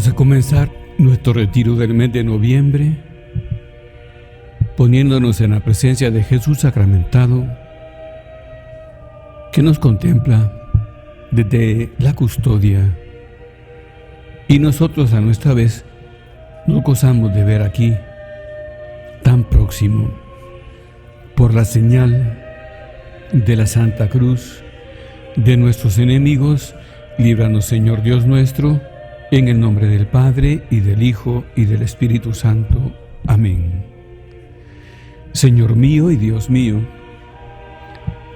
Vamos a comenzar nuestro retiro del mes de noviembre, poniéndonos en la presencia de Jesús sacramentado, que nos contempla desde la custodia, y nosotros a nuestra vez nos gozamos de ver aquí, tan próximo, por la señal de la Santa Cruz de nuestros enemigos. Líbranos, Señor Dios nuestro, en el nombre del Padre, y del Hijo, y del Espíritu Santo. Amén. Señor mío y Dios mío,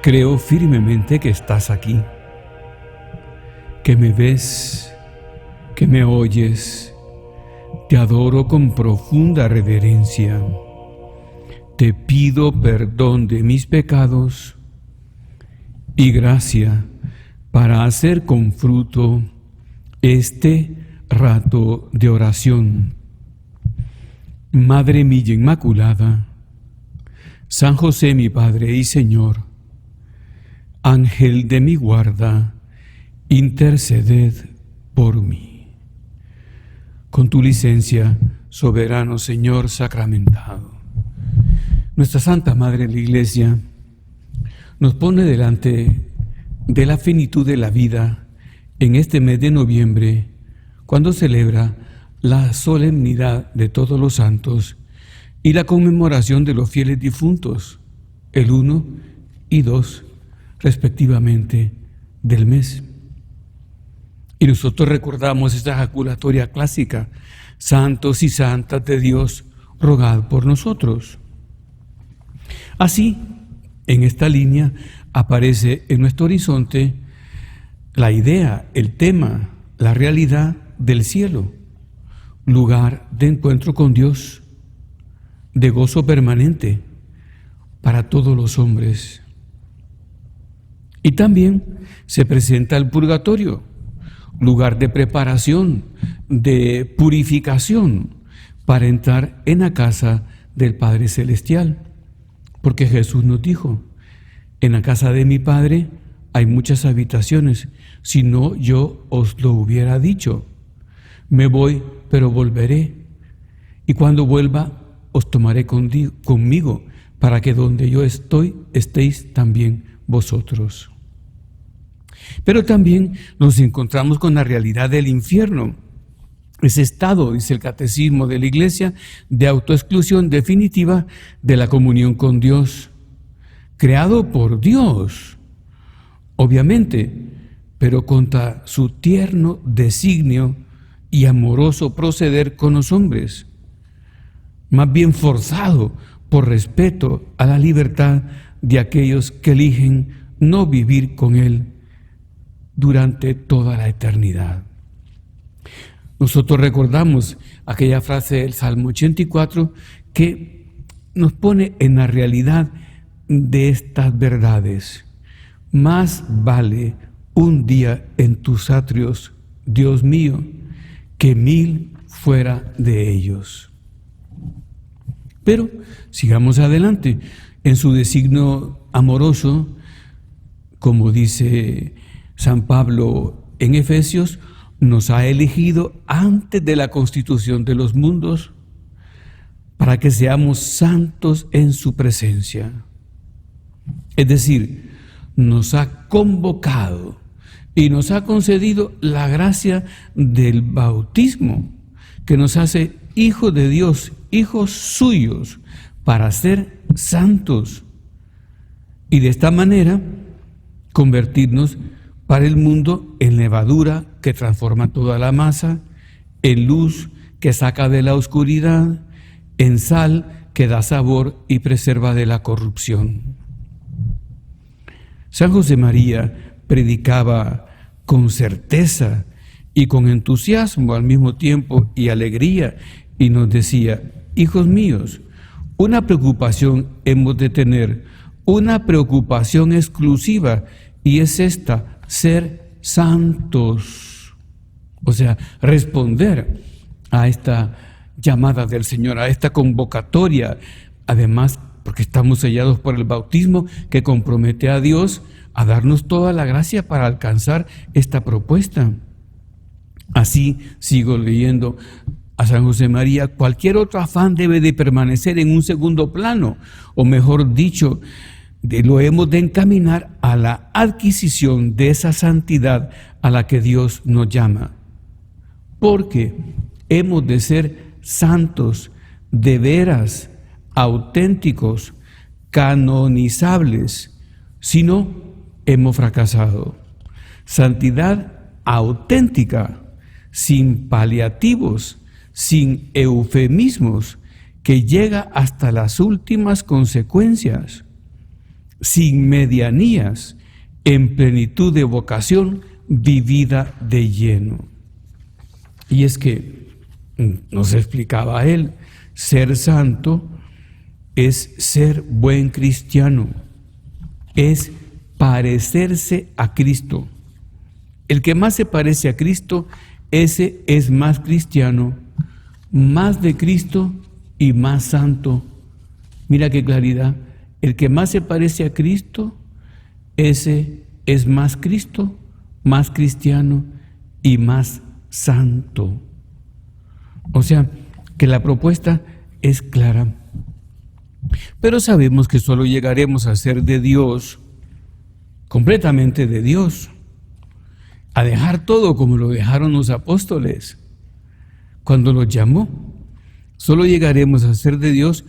creo firmemente que estás aquí, que me ves, que me oyes. Te adoro con profunda reverencia. Te pido perdón de mis pecados y gracia para hacer con fruto este rato de oración. Madre mía Inmaculada, San José mi Padre y Señor, Ángel de mi guarda, interceded por mí. Con tu licencia, soberano Señor sacramentado, nuestra Santa Madre la Iglesia nos pone delante de la finitud de la vida en este mes de noviembre, cuando celebra la solemnidad de todos los santos y la conmemoración de los fieles difuntos, el 1 y 2, respectivamente, del mes. Y nosotros recordamos esta ejaculatoria clásica: santos y santas de Dios, rogad por nosotros. Así, en esta línea aparece en nuestro horizonte la idea, el tema, la realidad del cielo, lugar de encuentro con Dios, de gozo permanente para todos los hombres. Y también se presenta el purgatorio, lugar de preparación, de purificación para entrar en la casa del Padre Celestial. Porque Jesús nos dijo: en la casa de mi Padre hay muchas habitaciones, si no yo os lo hubiera dicho. Me voy, pero volveré, y cuando vuelva os tomaré conmigo, para que donde yo estoy, estéis también vosotros. Pero también nos encontramos con la realidad del infierno, ese estado, dice el Catecismo de la Iglesia, de autoexclusión definitiva de la comunión con Dios, creado por Dios, obviamente, pero contra su tierno designio y amoroso proceder con los hombres, más bien forzado por respeto a la libertad de aquellos que eligen no vivir con Él durante toda la eternidad. Nosotros recordamos aquella frase del Salmo 84 que nos pone en la realidad de estas verdades. Más vale un día en tus atrios, Dios mío, que 1000 fuera de ellos. Pero sigamos adelante. En su designio amoroso, como dice San Pablo en Efesios, nos ha elegido antes de la constitución de los mundos para que seamos santos en su presencia. Es decir, nos ha convocado y nos ha concedido la gracia del bautismo, que nos hace hijos de Dios, hijos suyos, para ser santos. Y de esta manera convertirnos para el mundo en levadura que transforma toda la masa, en luz que saca de la oscuridad, en sal que da sabor y preserva de la corrupción. San José María predicaba con certeza y con entusiasmo al mismo tiempo y alegría, y nos decía: hijos míos, una preocupación hemos de tener, una preocupación exclusiva, y es esta: ser santos. O sea, responder a esta llamada del Señor, a esta convocatoria, además porque estamos sellados por el bautismo que compromete a Dios a darnos toda la gracia para alcanzar esta propuesta. Así sigo leyendo a San José María. Cualquier otro afán debe de permanecer en un segundo plano, o mejor dicho, lo hemos de encaminar a la adquisición de esa santidad a la que Dios nos llama. Porque hemos de ser santos, de veras, auténticos, canonizables, si no, hemos fracasado. Santidad auténtica, sin paliativos, sin eufemismos, que llega hasta las últimas consecuencias, sin medianías, en plenitud de vocación vivida de lleno. Y es que, nos explicaba él, ser santo es ser buen cristiano, es parecerse a Cristo. El que más se parece a Cristo, ese es más cristiano, más de Cristo y más santo. Mira qué claridad. El que más se parece a Cristo, ese es más Cristo, más cristiano y más santo. O sea, que la propuesta es clara. Pero sabemos que solo llegaremos a ser de Dios, completamente de Dios, a dejar todo como lo dejaron los apóstoles cuando los llamó. Solo llegaremos a ser de Dios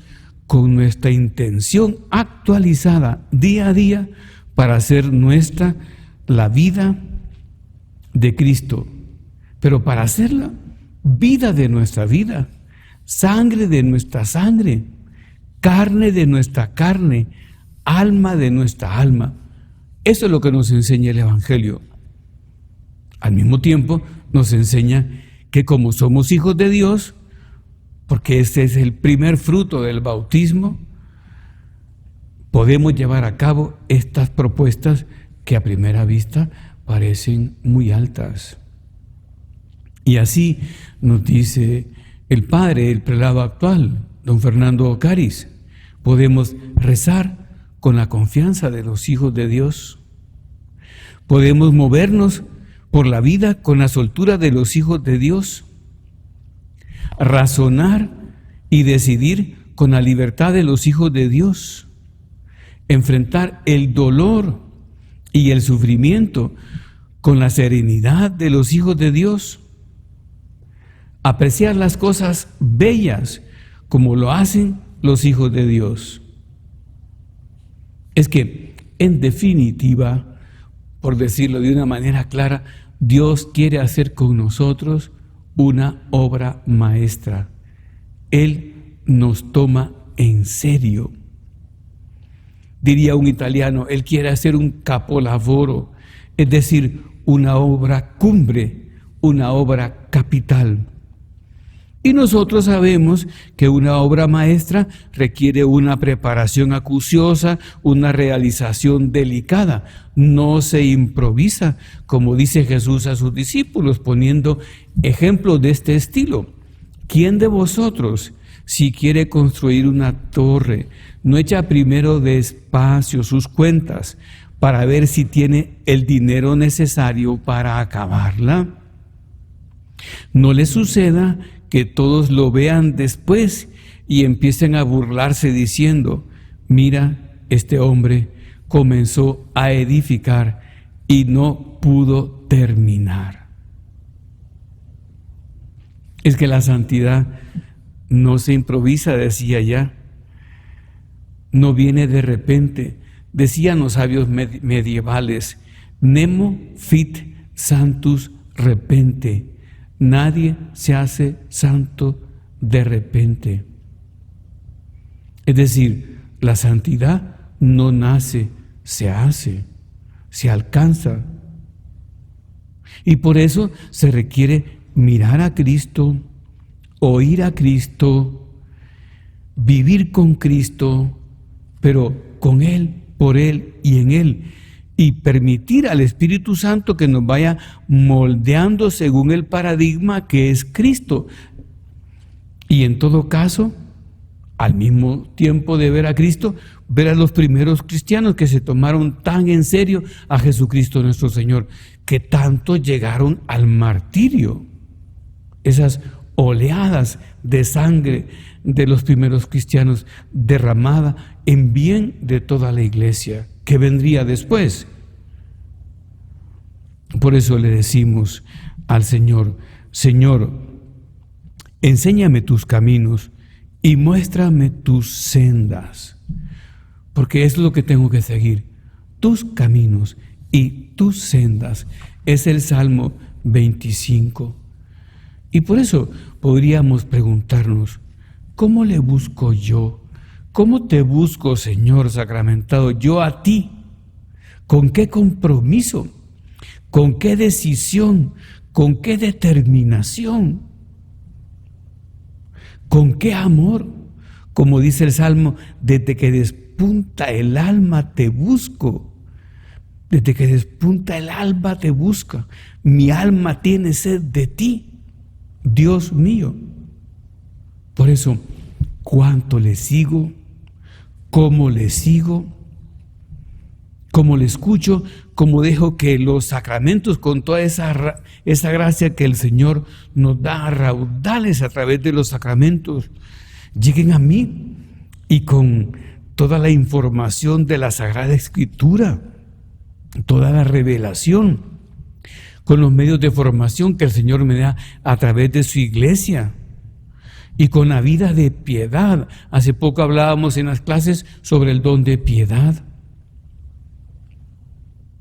con nuestra intención actualizada día a día para hacer nuestra la vida de Cristo. Pero para hacerla, vida de nuestra vida, sangre de nuestra sangre, carne de nuestra carne, alma de nuestra alma. Eso es lo que nos enseña el Evangelio. Al mismo tiempo nos enseña que como somos hijos de Dios, porque este es el primer fruto del bautismo, podemos llevar a cabo estas propuestas que a primera vista parecen muy altas. Y así nos dice el padre, el prelado actual, don Fernando Ocaris, podemos rezar con la confianza de los hijos de Dios. Podemos movernos por la vida con la soltura de los hijos de Dios. Razonar y decidir con la libertad de los hijos de Dios. Enfrentar el dolor y el sufrimiento con la serenidad de los hijos de Dios. Apreciar las cosas bellas como lo hacen los hijos de Dios. Es que, en definitiva, por decirlo de una manera clara, Dios quiere hacer con nosotros una obra maestra. Él nos toma en serio. Diría un italiano, Él quiere hacer un capolavoro, es decir, una obra cumbre, una obra capital. Y nosotros sabemos que una obra maestra requiere una preparación acuciosa, una realización delicada. No se improvisa, como dice Jesús a sus discípulos, poniendo ejemplos de este estilo. ¿Quién de vosotros, si quiere construir una torre, no echa primero despacio sus cuentas para ver si tiene el dinero necesario para acabarla? No le suceda que todos lo vean después y empiecen a burlarse diciendo, mira, este hombre comenzó a edificar y no pudo terminar. Es que la santidad no se improvisa, decía ya, no viene de repente. Decían los sabios medievales, nemo fit santus repente. Nadie se hace santo de repente. Es decir, la santidad no nace, se hace, se alcanza. Y por eso se requiere mirar a Cristo, oír a Cristo, vivir con Cristo, pero con Él, por Él y en Él. Y permitir al Espíritu Santo que nos vaya moldeando según el paradigma que es Cristo. Y en todo caso, al mismo tiempo de ver a Cristo, ver a los primeros cristianos que se tomaron tan en serio a Jesucristo nuestro Señor, que tanto llegaron al martirio. esas oleadas de sangre de los primeros cristianos derramada en bien de toda la iglesia que vendría después. Por eso le decimos al Señor: Señor, enséñame tus caminos y muéstrame tus sendas, porque es lo que tengo que seguir, tus caminos y tus sendas. Es el Salmo 25. Y por eso podríamos preguntarnos: ¿cómo le busco yo? ¿Cómo te busco, Señor sacramentado, yo a ti? ¿Con qué compromiso? ¿Con qué decisión? ¿Con qué determinación? ¿Con qué amor? Como dice el Salmo: desde que despunta el alma te busco. Desde que despunta el alma te busca. Mi alma tiene sed de ti, Dios mío. Por eso, ¿cuánto le sigo? ¿Cómo le sigo? ¿Cómo le escucho? ¿Cómo dejo que los sacramentos, con toda esa gracia que el Señor nos da a raudales a través de los sacramentos, lleguen a mí? Y con toda la información de la Sagrada Escritura, toda la revelación, con los medios de formación que el Señor me da a través de su iglesia, y con la vida de piedad. Hace poco hablábamos en las clases sobre el don de piedad,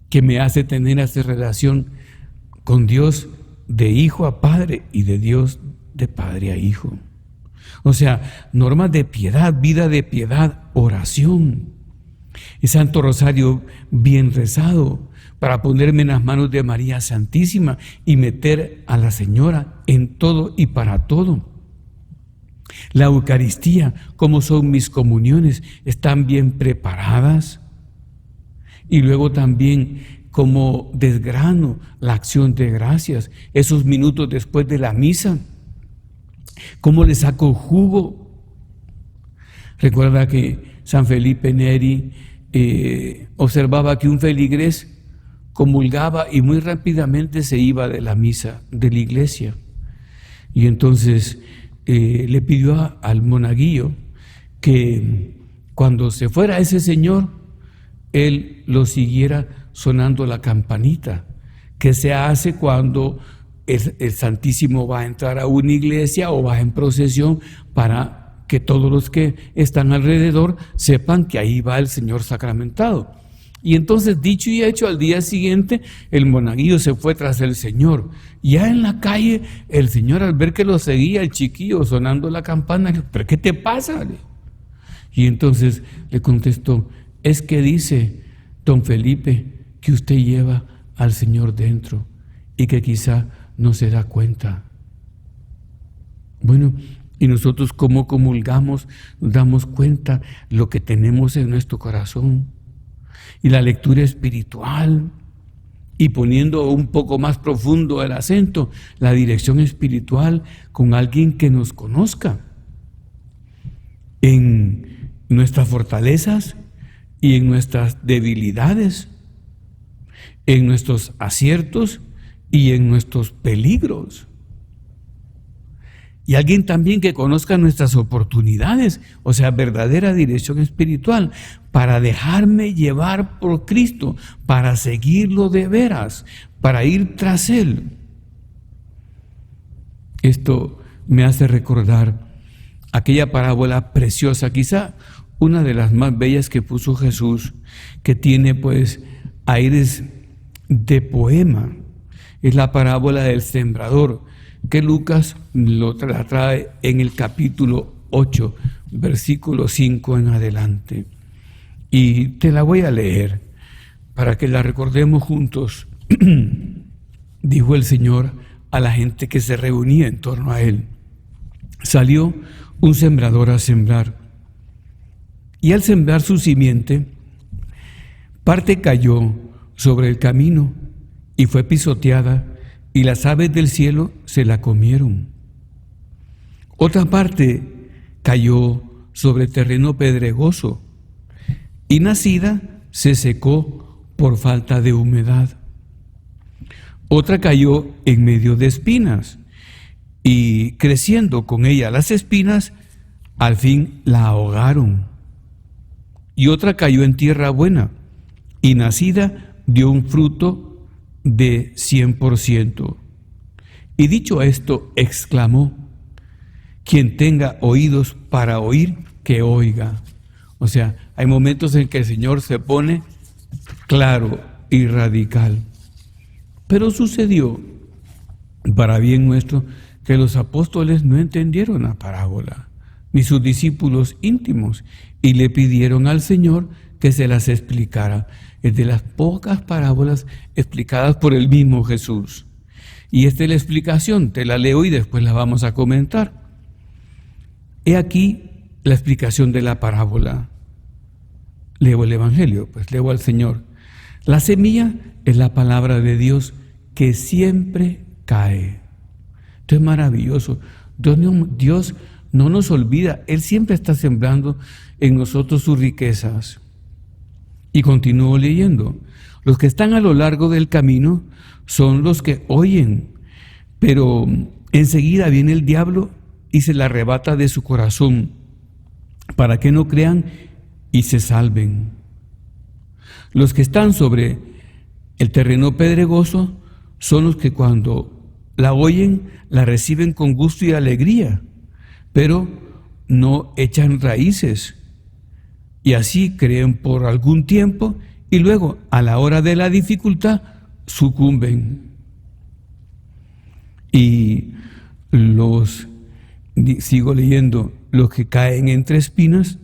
que me hace tener esa relación con Dios de hijo a padre y de Dios de padre a hijo. O sea, normas de piedad, vida de piedad, oración. El Santo Rosario bien rezado, para ponerme en las manos de María Santísima y meter a la Señora en todo y para todo. La Eucaristía, ¿cómo son mis comuniones? ¿Están bien preparadas? Y luego también, ¿cómo desgrano la acción de gracias? Esos minutos después de la misa, ¿cómo le saco jugo? Recuerda que San Felipe Neri observaba que un feligrés comulgaba y muy rápidamente se iba de la misa, de la iglesia. Y entonces le pidió al monaguillo que cuando se fuera ese señor, él lo siguiera sonando la campanita, que se hace cuando el Santísimo va a entrar a una iglesia o va en procesión, para que todos los que están alrededor sepan que ahí va el Señor sacramentado. Y entonces, dicho y hecho, al día siguiente el monaguillo se fue tras el Señor. Ya en la calle, el Señor, al ver que lo seguía el chiquillo sonando la campana, le dijo: ¿pero qué te pasa? Y entonces le contestó: es que dice don Felipe que usted lleva al Señor dentro y que quizá no se da cuenta. Bueno, y nosotros, ¿cómo comulgamos? Nos damos cuenta lo que tenemos en nuestro corazón. Y la lectura espiritual, y poniendo un poco más profundo el acento, la dirección espiritual con alguien que nos conozca en nuestras fortalezas y en nuestras debilidades, en nuestros aciertos y en nuestros peligros. Y alguien también que conozca nuestras oportunidades, o sea, verdadera dirección espiritual, para dejarme llevar por Cristo, para seguirlo de veras, para ir tras Él. Esto me hace recordar aquella parábola preciosa, quizá una de las más bellas que puso Jesús, que tiene pues aires de poema. Es la parábola del sembrador, que Lucas la trae en el capítulo 8, versículo 5 en adelante. Y te la voy a leer para que la recordemos juntos. Dijo el Señor a la gente que se reunía en torno a Él: salió un sembrador a sembrar, y al sembrar su simiente, parte cayó sobre el camino y fue pisoteada, y las aves del cielo se la comieron. Otra parte cayó sobre terreno pedregoso, y nacida se secó por falta de humedad. Otra cayó en medio de espinas, y creciendo con ella las espinas, al fin la ahogaron. Y otra cayó en tierra buena, y nacida dio un fruto de 100%. Y dicho esto, exclamó: quien tenga oídos para oír, que oiga. O sea, hay momentos en que el Señor se pone claro y radical. Pero sucedió, para bien nuestro, que los apóstoles no entendieron la parábola, ni sus discípulos íntimos, y le pidieron al Señor que se las explicara. Es de las pocas parábolas explicadas por el mismo Jesús. Y esta es la explicación, te la leo y después la vamos a comentar. He aquí la explicación de la parábola. Leo el Evangelio, pues leo al Señor. La semilla es la palabra de Dios que siempre cae. Esto es maravilloso. Dios no nos olvida, Él siempre está sembrando en nosotros sus riquezas. Y continúo leyendo. Los que están a lo largo del camino son los que oyen, pero enseguida viene el diablo y se la arrebata de su corazón, para que no crean y se salven. Los que están sobre el terreno pedregoso son los que cuando la oyen, la reciben con gusto y alegría, pero no echan raíces, y así creen por algún tiempo, y luego a la hora de la dificultad sucumben. Y sigo leyendo, los que caen entre espinas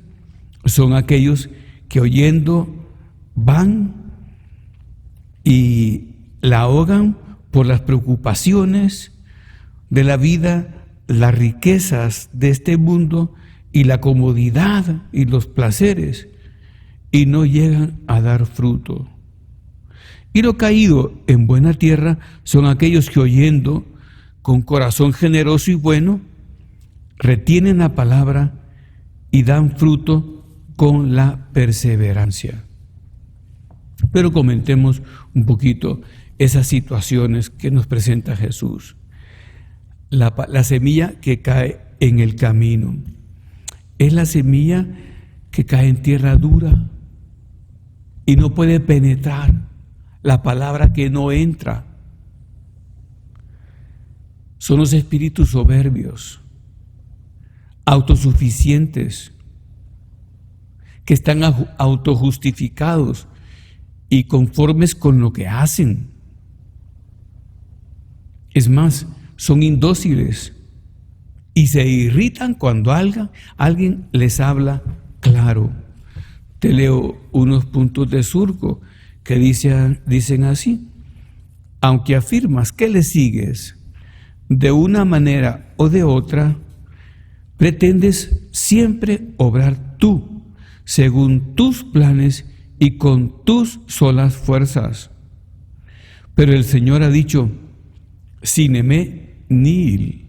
son aquellos que oyendo van y la ahogan por las preocupaciones de la vida, las riquezas de este mundo y la comodidad y los placeres, y no llegan a dar fruto. Y lo caído en buena tierra son aquellos que oyendo con corazón generoso y bueno, retienen la palabra y dan fruto con la perseverancia. Pero comentemos un poquito esas situaciones que nos presenta Jesús. La semilla que cae en el camino es la semilla que cae en tierra dura y no puede penetrar la palabra, que no entra. Son los espíritus soberbios, autosuficientes, que están autojustificados y conformes con lo que hacen. Es más, son indóciles y se irritan cuando alguien les habla claro. Te leo unos puntos de surco que dicen así: aunque afirmas que le sigues de una manera o de otra, pretendes siempre obrar tú, según tus planes y con tus solas fuerzas. Pero el Señor ha dicho: sin mí,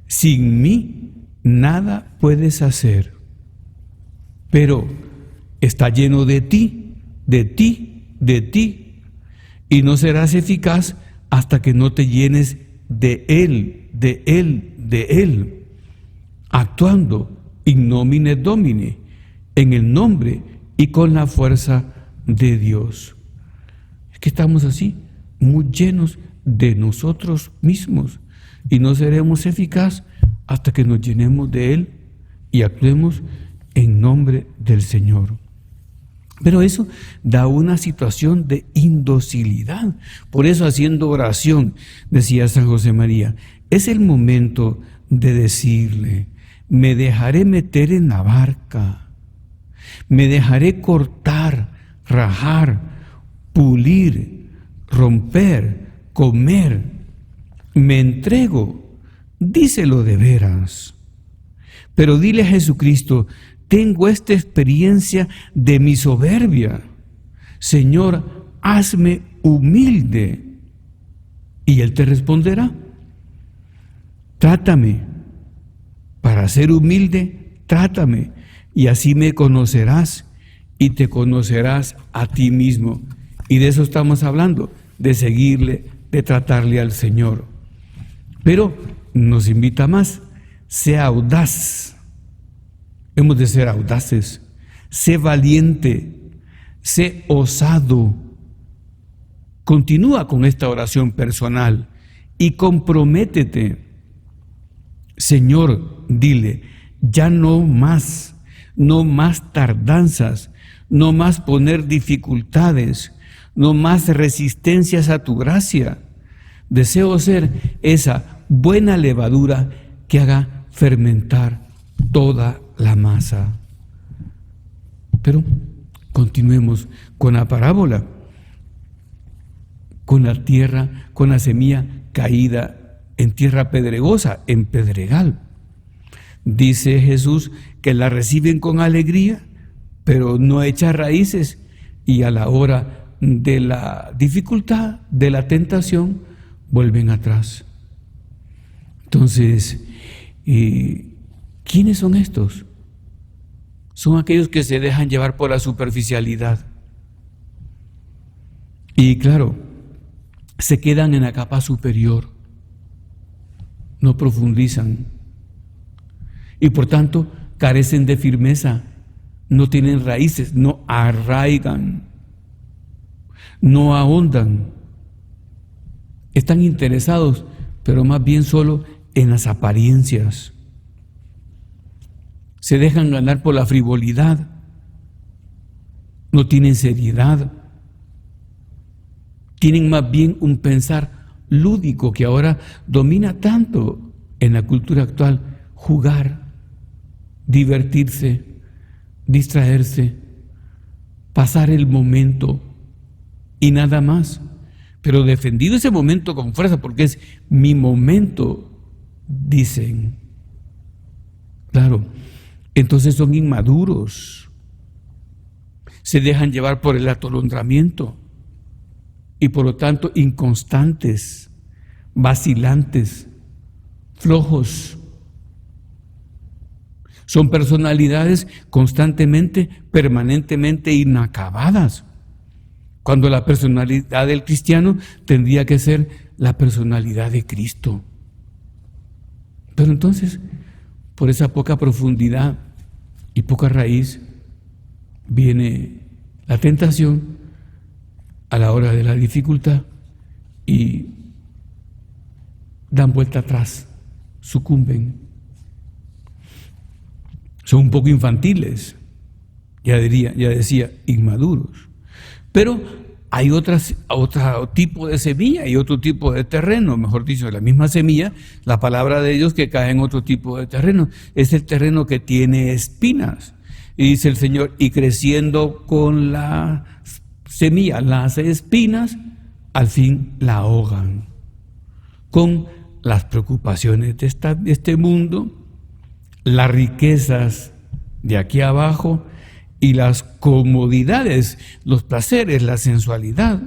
sin mí nada puedes hacer. Pero está lleno de ti, y no serás eficaz hasta que no te llenes de Él, actuando in nomine Domini, en el nombre y con la fuerza de Dios. Es que estamos así, muy llenos de nosotros mismos, y no seremos eficaces hasta que nos llenemos de Él y actuemos en nombre del Señor. Pero eso da una situación de indocilidad. Por eso, haciendo oración, decía San José María, es el momento de decirle: me dejaré meter en la barca, me dejaré cortar, rajar, pulir, romper, comer, me entrego, díselo de veras. Pero dile a Jesucristo: tengo esta experiencia de mi soberbia. Señor, hazme humilde. Y Él te responderá: trátame. Para ser humilde, trátame. Y así me conocerás y te conocerás a ti mismo. Y de eso estamos hablando, de seguirle, de tratarle al Señor. Pero nos invita más: sea audaz. Hemos de ser audaces. Sé valiente, sé osado. Continúa con esta oración personal y comprométete. Señor, dile, ya no más tardanzas, no más poner dificultades, no más resistencias a tu gracia. Deseo ser esa buena levadura que haga fermentar toda la masa. Pero continuemos con la parábola, con la tierra, con la semilla caída en tierra pedregosa, en pedregal. Dice Jesús que la reciben con alegría, pero no echa raíces, y a la hora de la dificultad, de la tentación, vuelven atrás. Entonces, ¿quiénes son estos? Son aquellos que se dejan llevar por la superficialidad. Y claro, se quedan en la capa superior, no profundizan y por tanto carecen de firmeza, no tienen raíces, no arraigan, no ahondan. Están interesados, pero más bien solo en las apariencias. Se dejan ganar por la frivolidad, no tienen seriedad, tienen más bien un pensar lúdico que ahora domina tanto en la cultura actual: jugar, divertirse, distraerse, pasar el momento y nada más. Pero defendido ese momento con fuerza, porque es mi momento, dicen. Claro, entonces son inmaduros, se dejan llevar por el atolondramiento y por lo tanto inconstantes, vacilantes, flojos. Son personalidades constantemente, permanentemente inacabadas, cuando la personalidad del cristiano tendría que ser la personalidad de Cristo. Pero entonces, por esa poca profundidad y poca raíz, viene la tentación a la hora de la dificultad y dan vuelta atrás, sucumben. Son un poco infantiles, ya decía, inmaduros. Pero hay otro tipo de semilla y otro tipo de terreno, mejor dicho, la misma semilla, la palabra de Dios, que cae en otro tipo de terreno. Es el terreno que tiene espinas. Y dice el Señor, y creciendo con la semilla las espinas, al fin la ahogan con las preocupaciones de este mundo, las riquezas de aquí abajo y las comodidades, los placeres, la sensualidad.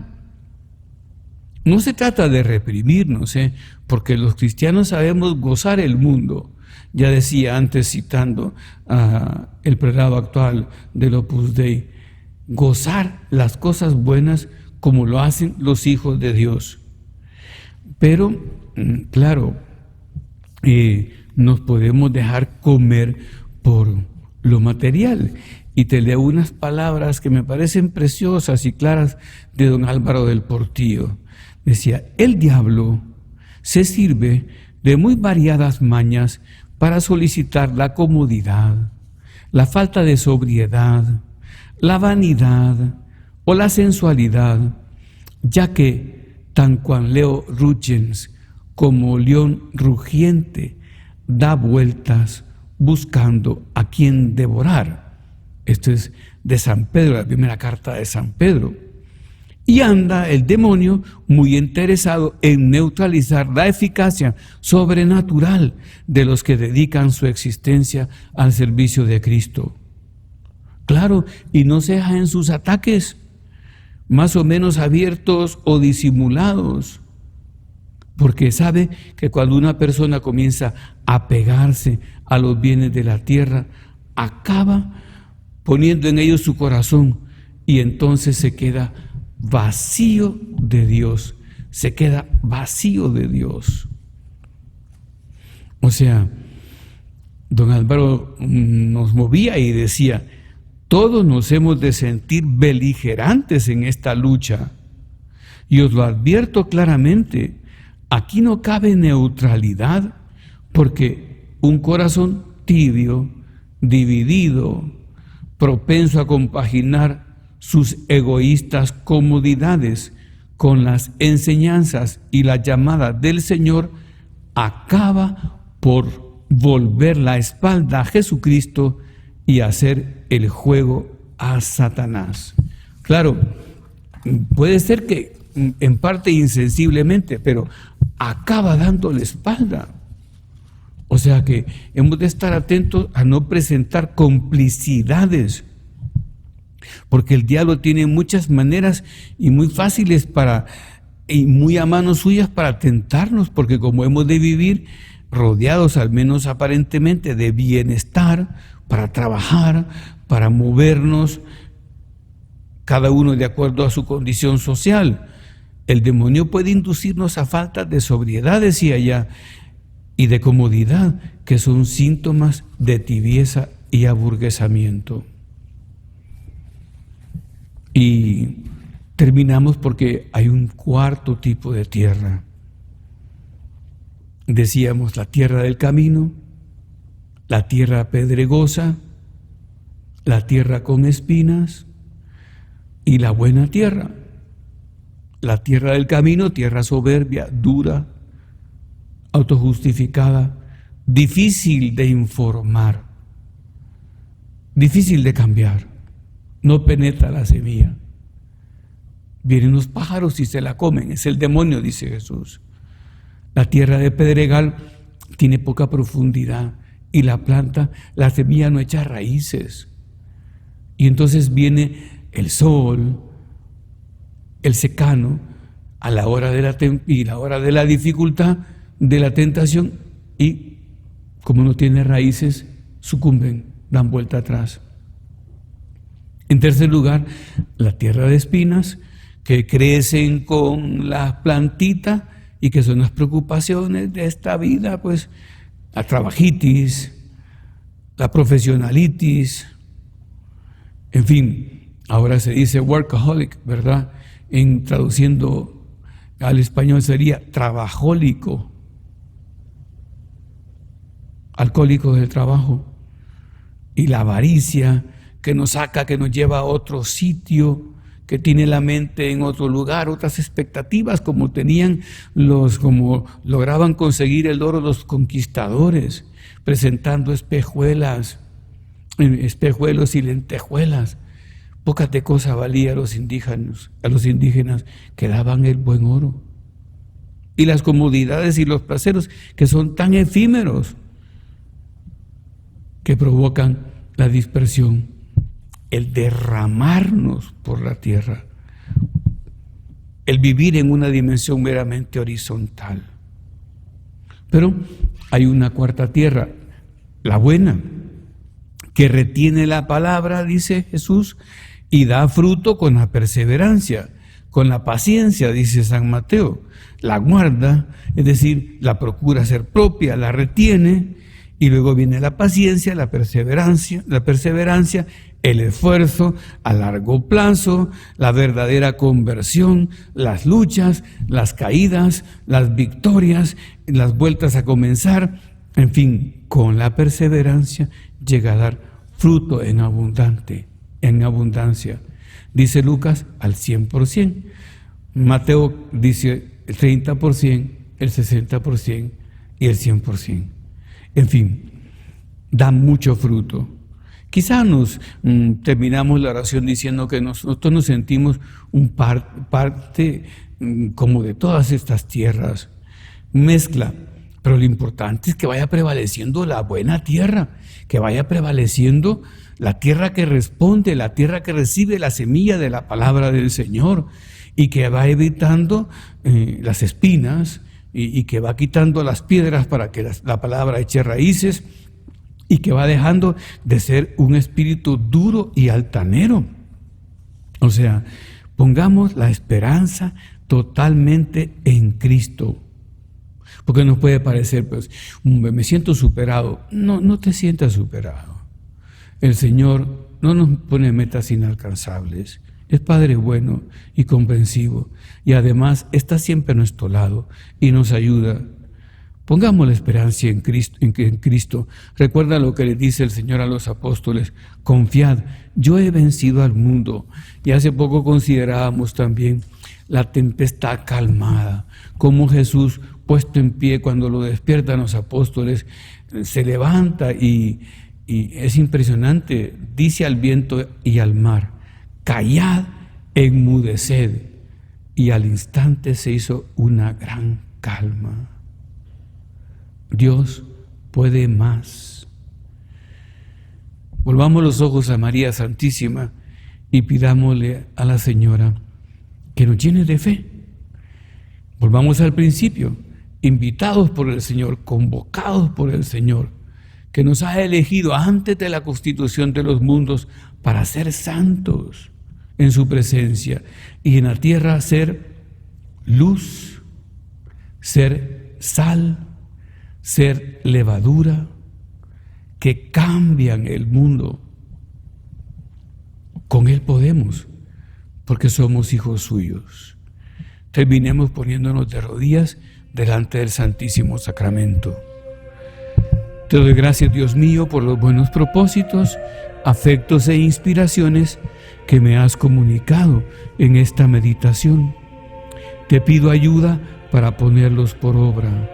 No se trata de reprimirnos, porque los cristianos sabemos gozar el mundo. Ya decía antes, citando el prelado actual del Opus Dei, gozar las cosas buenas como lo hacen los hijos de Dios. Pero, claro, nos podemos dejar comer por lo material. Y te leo unas palabras que me parecen preciosas y claras de don Álvaro del Portillo. Decía, el diablo se sirve de muy variadas mañas para solicitar la comodidad, la falta de sobriedad, la vanidad o la sensualidad, ya que tan Juan Leo Rutgens como león rugiente da vueltas buscando a quien devorar. Esto es de San Pedro, la primera carta de San Pedro. Y anda el demonio muy interesado en neutralizar la eficacia sobrenatural de los que dedican su existencia al servicio de Cristo. Claro, y no se deja en sus ataques, más o menos abiertos o disimulados, porque sabe que cuando una persona comienza a pegarse a los bienes de la tierra, acaba poniendo en ellos su corazón y entonces se queda vacío de Dios, se queda vacío de Dios. O sea, don Álvaro nos movía y decía, todos nos hemos de sentir beligerantes en esta lucha. Y os lo advierto claramente, aquí no cabe neutralidad, porque un corazón tibio, dividido, propenso a compaginar sus egoístas comodidades con las enseñanzas y la llamada del Señor, acaba por volver la espalda a Jesucristo y hacer el juego a Satanás. Claro, puede ser que en parte insensiblemente, pero acaba dando la espalda. O sea que hemos de estar atentos a no presentar complicidades, porque el diablo tiene muchas maneras y muy fáciles y muy a manos suyas para tentarnos, porque como hemos de vivir rodeados, al menos aparentemente, de bienestar, para trabajar, para movernos, cada uno de acuerdo a su condición social, el demonio puede inducirnos a falta de sobriedad, decía ya, y de comodidad, que son síntomas de tibieza y aburguesamiento. Y terminamos porque hay un cuarto tipo de tierra. Decíamos la tierra del camino, la tierra pedregosa, la tierra con espinas y la buena tierra. La tierra del camino, tierra soberbia, dura, autojustificada, difícil de informar, difícil de cambiar, no penetra la semilla. Vienen los pájaros y se la comen, es el demonio, dice Jesús. La tierra de pedregal tiene poca profundidad y la planta, la semilla no echa raíces. Y entonces viene el sol, el secano, a la hora de la hora de la dificultad, de la tentación, y como no tiene raíces, sucumben, dan vuelta atrás. En tercer lugar, la tierra de espinas, que crecen con la plantita y que son las preocupaciones de esta vida, pues la trabajitis, la profesionalitis, en fin, ahora se dice workaholic, ¿verdad? En traduciendo al español sería trabajólico, alcohólico del trabajo, y la avaricia que nos saca, que nos lleva a otro sitio, que tiene la mente en otro lugar, otras expectativas como lograban conseguir el oro los conquistadores, presentando espejuelos y lentejuelas. Pocas de cosa valía a los indígenas que daban el buen oro. Y las comodidades y los placeres que son tan efímeros que provocan la dispersión, el derramarnos por la tierra, el vivir en una dimensión meramente horizontal. Pero hay una cuarta tierra, la buena, que retiene la palabra, dice Jesús, y da fruto con la perseverancia, con la paciencia, dice San Mateo. La guarda, es decir, la procura ser propia, la retiene, y luego viene la paciencia, la perseverancia, el esfuerzo a largo plazo, la verdadera conversión, las luchas, las caídas, las victorias, las vueltas a comenzar, en fin, con la perseverancia llega a dar fruto en abundancia. Dice Lucas al 100%, Mateo dice el 30%, el 60% y el 100%. En fin, da mucho fruto. Quizá terminamos la oración diciendo que nosotros nos sentimos parte como de todas estas tierras, mezcla, pero lo importante es que vaya prevaleciendo la buena tierra, que vaya prevaleciendo la tierra que responde, la tierra que recibe la semilla de la palabra del Señor y que va evitando las espinas y que va quitando las piedras para que la palabra eche raíces y que va dejando de ser un espíritu duro y altanero. O sea, pongamos la esperanza totalmente en Cristo. Porque nos puede parecer, pues, me siento superado. No, no te sientas superado. El Señor no nos pone metas inalcanzables. Es Padre bueno y comprensivo. Y además está siempre a nuestro lado y nos ayuda. Pongamos la esperanza en Cristo. Recuerda lo que le dice el Señor a los apóstoles: confiad, yo he vencido al mundo. Y hace poco considerábamos también la tempestad calmada, cómo Jesús, puesto en pie cuando lo despiertan los apóstoles, se levanta y es impresionante, dice al viento y al mar: callad, enmudeced. Y al instante se hizo una gran calma. Dios puede más. Volvamos los ojos a María Santísima y pidámosle a la Señora que nos llene de fe. Volvamos al principio, invitados por el Señor, convocados por el Señor, que nos ha elegido antes de la constitución de los mundos para ser santos en su presencia y en la tierra ser luz, ser sal, ser levadura, que cambian el mundo. Con Él podemos, porque somos hijos suyos. Terminemos poniéndonos de rodillas delante del Santísimo Sacramento. Te doy gracias, Dios mío, por los buenos propósitos, afectos e inspiraciones que me has comunicado en esta meditación. Te pido ayuda para ponerlos por obra.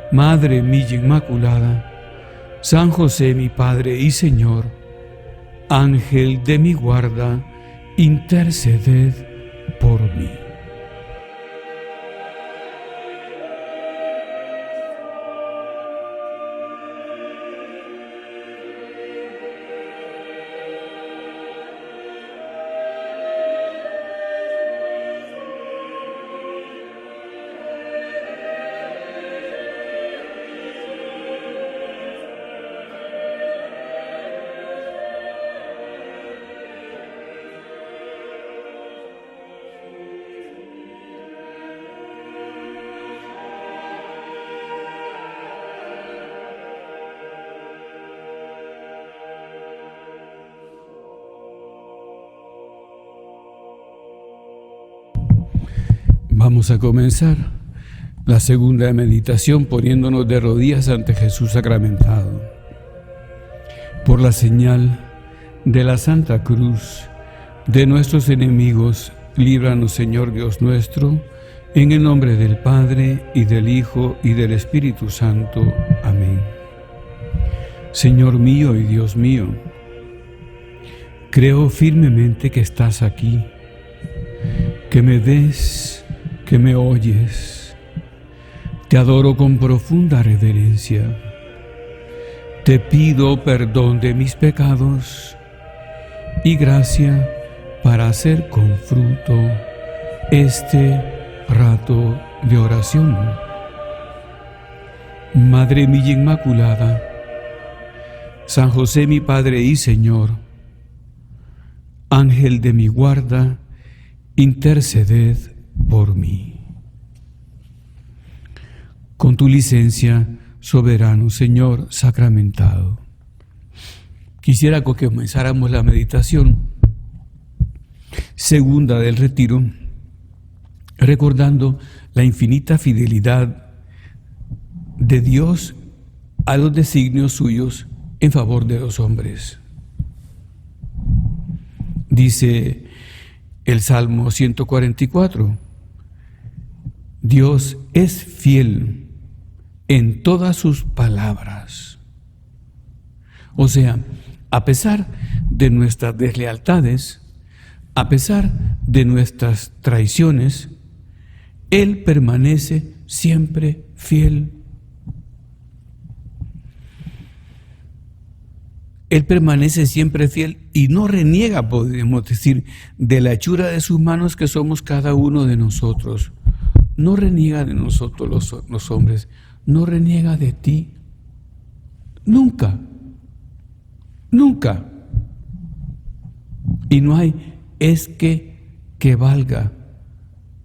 Madre mía Inmaculada, San José mi Padre y Señor, Ángel de mi guarda, interceded por mí. Vamos a comenzar la segunda meditación poniéndonos de rodillas ante Jesús sacramentado. Por la señal de la Santa Cruz de nuestros enemigos, líbranos, Señor Dios nuestro, en el nombre del Padre, y del Hijo, y del Espíritu Santo. Amén. Señor mío y Dios mío, creo firmemente que estás aquí, que me ves, que me oyes. Te adoro con profunda reverencia. Te pido perdón de mis pecados y gracia para hacer con fruto este rato de oración. Madre mía Inmaculada, San José mi Padre y Señor, Ángel de mi guarda, interceded por mí. Con tu licencia, soberano Señor sacramentado, quisiera que comenzáramos la meditación segunda del retiro, recordando la infinita fidelidad de Dios a los designios suyos en favor de los hombres. Dice el Salmo 144, Dios es fiel en todas sus palabras. O sea, a pesar de nuestras deslealtades, a pesar de nuestras traiciones, Él permanece siempre fiel. Él permanece siempre fiel y no reniega, podemos decir, de la hechura de sus manos que somos cada uno de nosotros. No reniega de nosotros los hombres, no reniega de ti. Nunca, nunca. Y no hay que valga,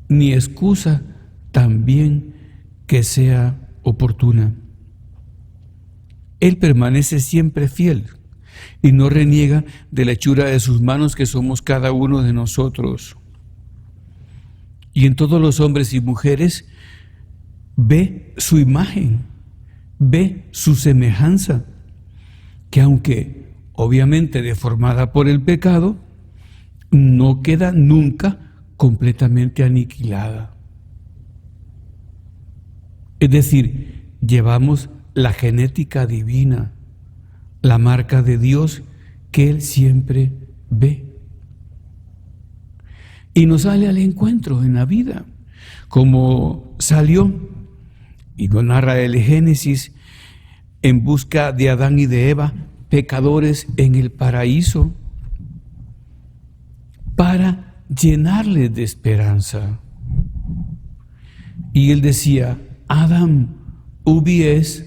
ni excusa también que sea oportuna. Él permanece siempre fiel y no reniega de la hechura de sus manos, que somos cada uno de nosotros. Y en todos los hombres y mujeres ve su imagen, ve su semejanza, que aunque obviamente deformada por el pecado, no queda nunca completamente aniquilada. Es decir, llevamos la genética divina, la marca de Dios que Él siempre ve. Y nos sale al encuentro en la vida, como salió, y lo narra el Génesis, en busca de Adán y de Eva, pecadores en el paraíso, para llenarles de esperanza. Y Él decía: Adán, ubi es,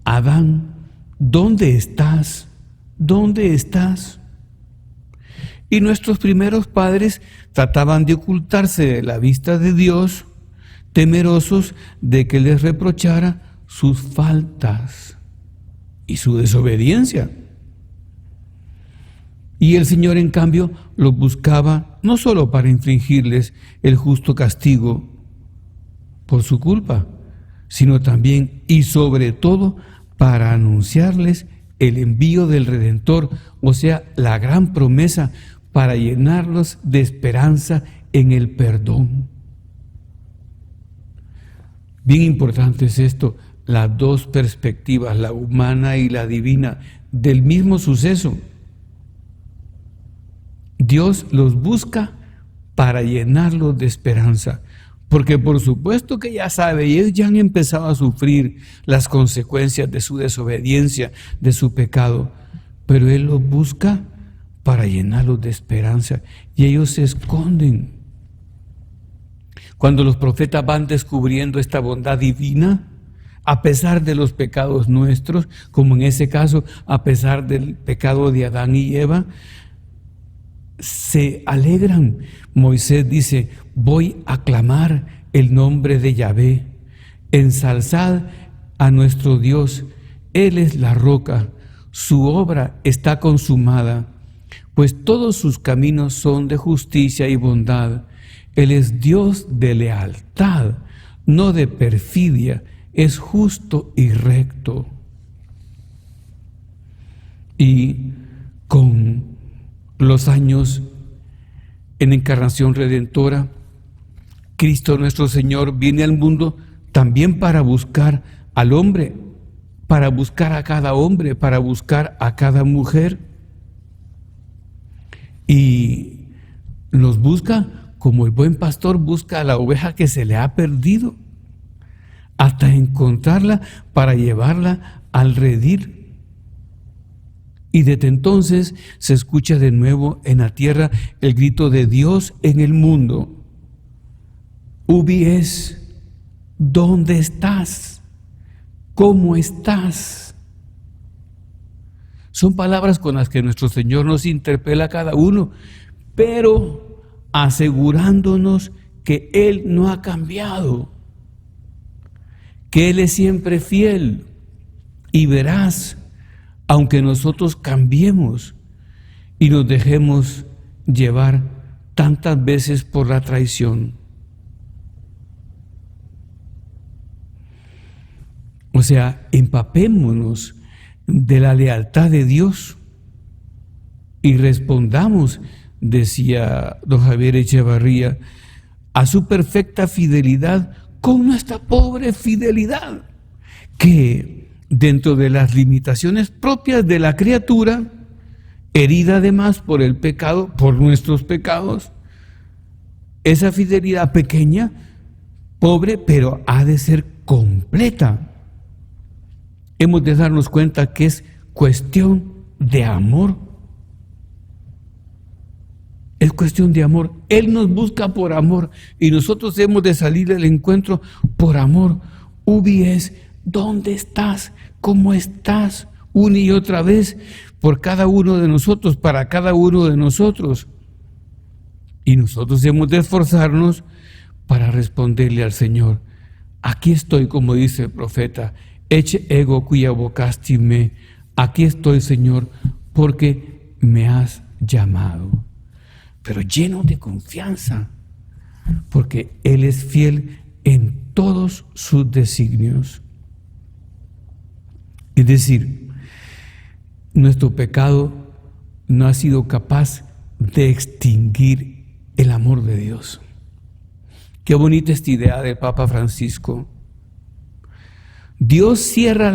Adán, ¿dónde estás? ¿Dónde estás? Y nuestros primeros padres trataban de ocultarse de la vista de Dios, temerosos de que les reprochara sus faltas y su desobediencia. Y el Señor, en cambio, los buscaba no solo para infligirles el justo castigo por su culpa, sino también y sobre todo para anunciarles el envío del Redentor, o sea, la gran promesa, para llenarlos de esperanza en el perdón. Bien importante es esto, las dos perspectivas, la humana y la divina, del mismo suceso. Dios los busca para llenarlos de esperanza, porque por supuesto que ya sabe, y ellos ya han empezado a sufrir las consecuencias de su desobediencia, de su pecado, pero Él los busca para llenarlos de esperanza, y ellos se esconden. Cuando los profetas van descubriendo esta bondad divina, a pesar de los pecados nuestros, como en ese caso, a pesar del pecado de Adán y Eva, se alegran. Moisés dice: voy a clamar el nombre de Yahvé, ensalzad a nuestro Dios, Él es la roca, su obra está consumada, pues todos sus caminos son de justicia y bondad. Él es Dios de lealtad, no de perfidia, es justo y recto. Y con los años en encarnación redentora, Cristo nuestro Señor viene al mundo también para buscar al hombre, para buscar a cada hombre, para buscar a cada mujer. Y los busca como el buen pastor busca a la oveja que se le ha perdido, hasta encontrarla para llevarla al redil. Y desde entonces se escucha de nuevo en la tierra el grito de Dios en el mundo: Ubi es, ¿dónde estás? ¿Cómo estás? Son palabras con las que nuestro Señor nos interpela a cada uno, pero asegurándonos que Él no ha cambiado, que Él es siempre fiel y veraz, aunque nosotros cambiemos y nos dejemos llevar tantas veces por la traición. O sea, empapémonos de la lealtad de Dios y respondamos, decía don Javier Echevarría, a su perfecta fidelidad con nuestra pobre fidelidad, que dentro de las limitaciones propias de la criatura, herida además por el pecado, por nuestros pecados, esa fidelidad pequeña, pobre, pero ha de ser completa. Hemos de darnos cuenta que es cuestión de amor. Es cuestión de amor. Él nos busca por amor y nosotros hemos de salir al encuentro por amor. Ubi es, ¿dónde estás? ¿Cómo estás? Una y otra vez por cada uno de nosotros, para cada uno de nosotros. Y nosotros hemos de esforzarnos para responderle al Señor: aquí estoy, como dice el profeta, ecce ego quia vocasti me, aquí estoy, Señor, porque me has llamado. Pero lleno de confianza, porque Él es fiel en todos sus designios. Es decir, nuestro pecado no ha sido capaz de extinguir el amor de Dios. Qué bonita esta idea del Papa Francisco. Dios cierra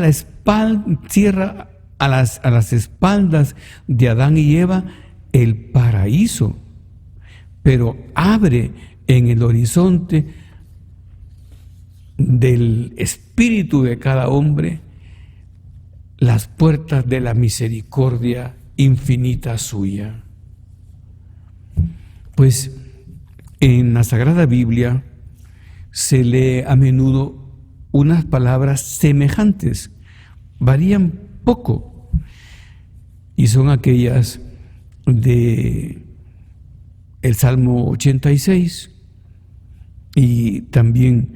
a las espaldas de Adán y Eva el paraíso, pero abre en el horizonte del espíritu de cada hombre las puertas de la misericordia infinita suya. Pues en la Sagrada Biblia se lee a menudo unas palabras semejantes, varían poco, y son aquellas de el Salmo 86 y también,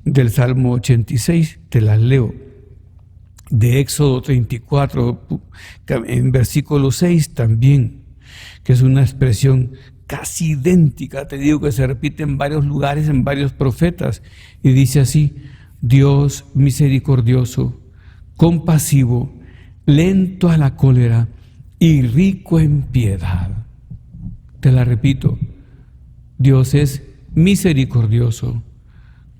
del Salmo 86, te las leo, de Éxodo 34, en versículo 6 también, que es una expresión casi idéntica, te digo que se repite en varios lugares, en varios profetas, y dice así: Dios misericordioso, compasivo, lento a la cólera y rico en piedad. Te la repito, Dios es misericordioso,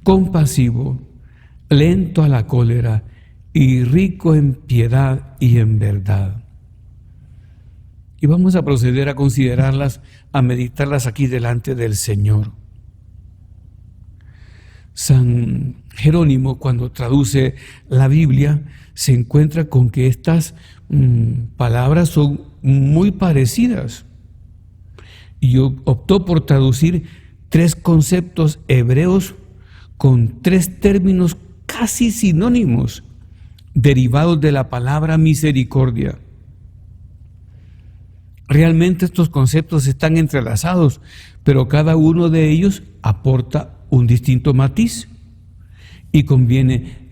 compasivo, lento a la cólera y rico en piedad y en verdad. Y vamos a proceder a considerarlas, a meditarlas aquí delante del Señor. San Jerónimo, cuando traduce la Biblia, se encuentra con que estas palabras son muy parecidas. Y optó por traducir 3 conceptos hebreos con 3 términos casi sinónimos, derivados de la palabra misericordia. Realmente estos conceptos están entrelazados, pero cada uno de ellos aporta un distinto matiz y conviene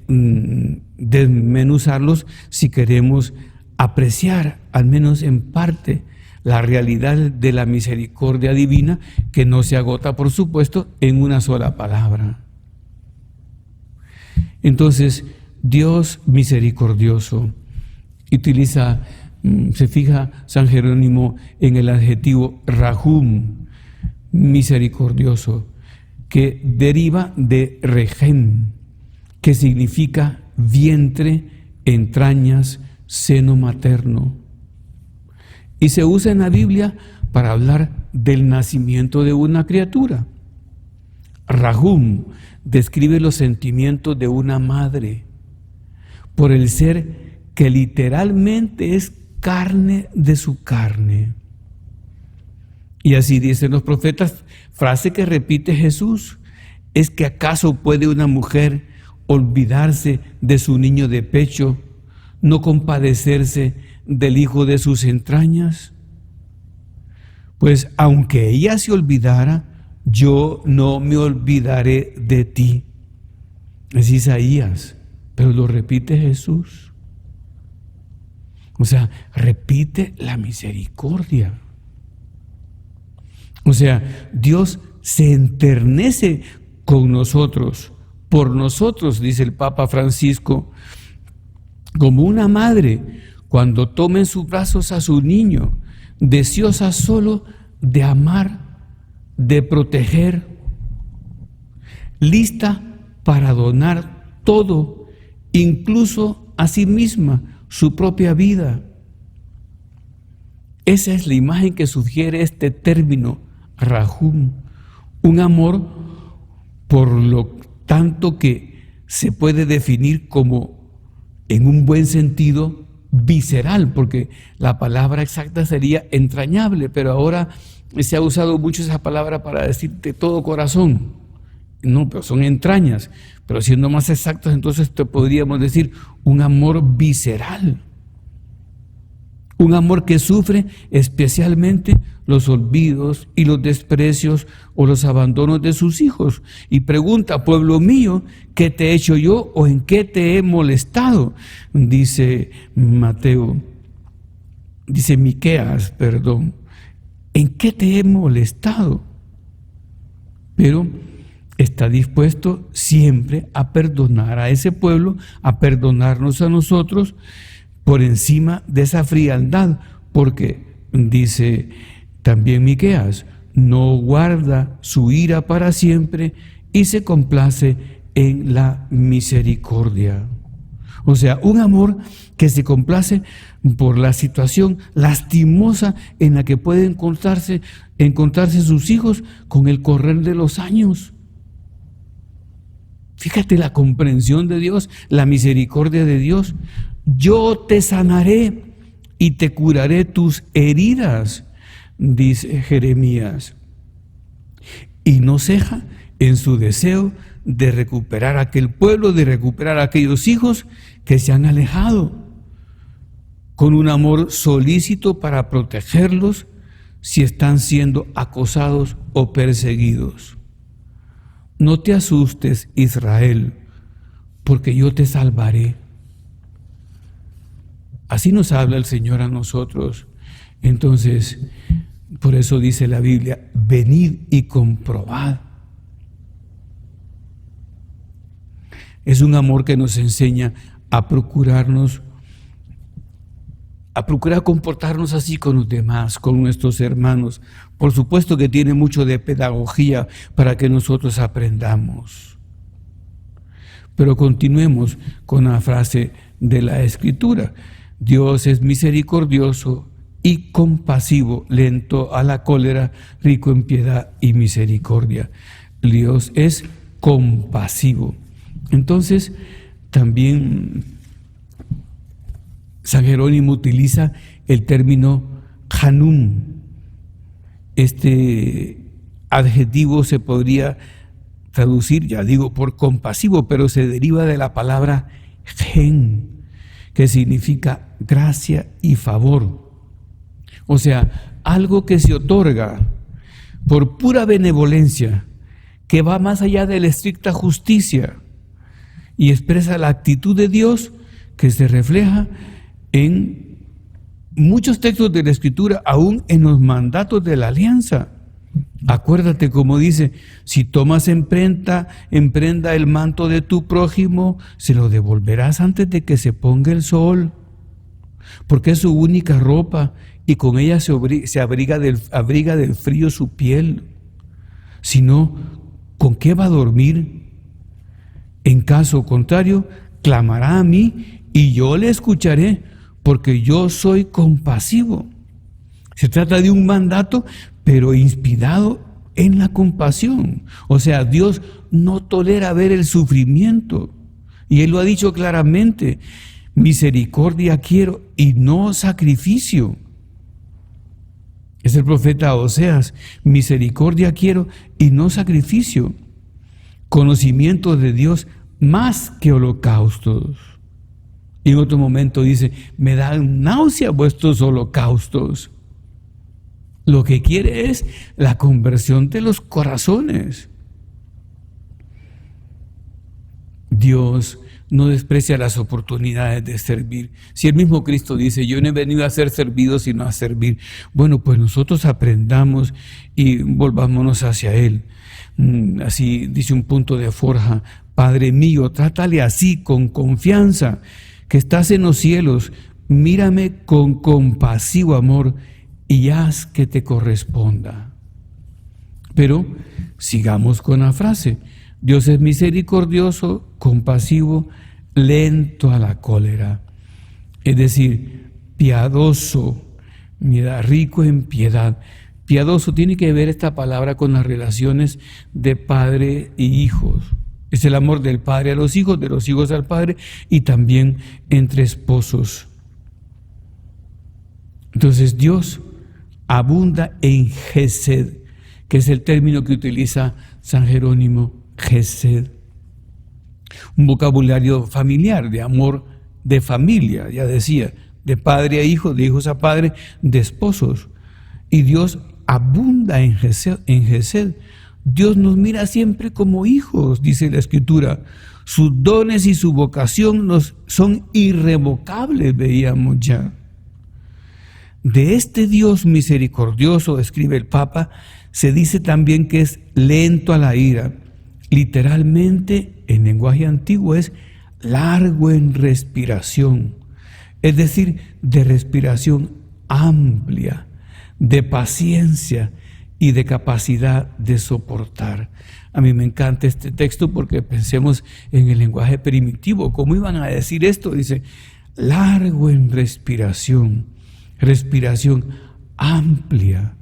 desmenuzarlos si queremos apreciar, al menos en parte, la realidad de la misericordia divina, que no se agota, por supuesto, en una sola palabra. Entonces, Dios misericordioso utiliza, se fija San Jerónimo en el adjetivo rahum, misericordioso, que deriva de regem, que significa vientre, entrañas, seno materno. Y se usa en la Biblia para hablar del nacimiento de una criatura. Rahum describe los sentimientos de una madre por el ser que literalmente es carne de su carne. Y así dicen los profetas, frase que repite Jesús: ¿es que acaso puede una mujer olvidarse de su niño de pecho, no compadecerse del hijo de sus entrañas? Pues aunque ella se olvidara, yo no me olvidaré de ti. Es Isaías, pero lo repite Jesús. O sea, repite la misericordia. O sea, Dios se enternece con nosotros, por nosotros, dice el Papa Francisco, como una madre cuando toma en sus brazos a su niño, deseosa solo de amar, de proteger, lista para donar todo, incluso a sí misma, su propia vida. Esa es la imagen que sugiere este término, rahum, un amor por lo tanto que se puede definir como, en un buen sentido, visceral, porque la palabra exacta sería entrañable, pero ahora se ha usado mucho esa palabra para decir de todo corazón. No, pero son entrañas. Pero siendo más exactos, entonces te podríamos decir un amor visceral. Un amor que sufre especialmente los olvidos y los desprecios o los abandonos de sus hijos. Y pregunta: pueblo mío, ¿qué te he hecho yo o en qué te he molestado? Dice Miqueas, ¿en qué te he molestado? Pero está dispuesto siempre a perdonar a ese pueblo, a perdonarnos a nosotros, por encima de esa frialdad, porque dice también Miqueas: no guarda su ira para siempre y se complace en la misericordia. O sea, un amor que se complace por la situación lastimosa en la que pueden encontrarse sus hijos con el correr de los años. Fíjate la comprensión de Dios, la misericordia de Dios. Yo te sanaré y te curaré tus heridas, dice Jeremías. Y no ceja en su deseo de recuperar aquel pueblo, de recuperar a aquellos hijos que se han alejado, con un amor solícito para protegerlos si están siendo acosados o perseguidos. No te asustes, Israel, porque yo te salvaré. Así nos habla el Señor a nosotros. Entonces, por eso dice la Biblia: venid y comprobad. Es un amor que nos enseña a procurar comportarnos así con los demás, con nuestros hermanos. Por supuesto que tiene mucho de pedagogía para que nosotros aprendamos. Pero continuemos con la frase de la Escritura: Dios es misericordioso y compasivo, lento a la cólera, rico en piedad y misericordia. Dios es compasivo. Entonces, también San Jerónimo utiliza el término Hanun. Este adjetivo se podría traducir, ya digo, por compasivo, pero se deriva de la palabra gen, que significa gracia y favor. O sea, algo que se otorga por pura benevolencia, que va más allá de la estricta justicia y expresa la actitud de Dios que se refleja en muchos textos de la Escritura, aún en los mandatos de la alianza. Acuérdate como dice: si tomas en prenda el manto de tu prójimo, se lo devolverás antes de que se ponga el sol, porque es su única ropa y con ella se abriga del frío su piel. Si no, ¿con qué va a dormir? En caso contrario, clamará a mí y yo le escucharé, porque yo soy compasivo. Se trata de un mandato, pero inspirado en la compasión. O sea, Dios no tolera ver el sufrimiento. Y Él lo ha dicho claramente: misericordia quiero y no sacrificio. Es el profeta Oseas: misericordia quiero y no sacrificio. Conocimiento de Dios más que holocaustos. Y en otro momento dice: me dan náusea vuestros holocaustos. Lo que quiere es la conversión de los corazones. Dios no desprecia las oportunidades de servir. Si el mismo Cristo dice: yo no he venido a ser servido sino a servir. Bueno, pues nosotros aprendamos y volvámonos hacia Él. Así dice un punto de Forja: Padre mío, trátale así, con confianza, que estás en los cielos. Mírame con compasivo amor y haz que te corresponda. Pero sigamos con la frase: Dios es misericordioso, compasivo, lento a la cólera. Es decir, piadoso, rico en piedad. Piadoso, tiene que ver esta palabra con las relaciones de padre y hijos. Es el amor del padre a los hijos, de los hijos al padre, y también entre esposos. Entonces Dios abunda en Gesed, que es el término que utiliza San Jerónimo, Gesed. Un vocabulario familiar, de amor de familia, ya decía. de padre a hijo, de hijos a padre, de esposos. Y Dios abunda en Gesed. Dios nos mira siempre como hijos, dice la Escritura. Sus dones y su vocación son irrevocables, veíamos ya. De este Dios misericordioso, escribe el Papa, se dice también que es lento a la ira. Literalmente, en lenguaje antiguo, es largo en respiración, es decir, de respiración amplia, de paciencia y de capacidad de soportar. A mí me encanta este texto porque pensemos en el lenguaje primitivo. ¿Cómo iban a decir esto? Dice, largo en respiración, respiración amplia,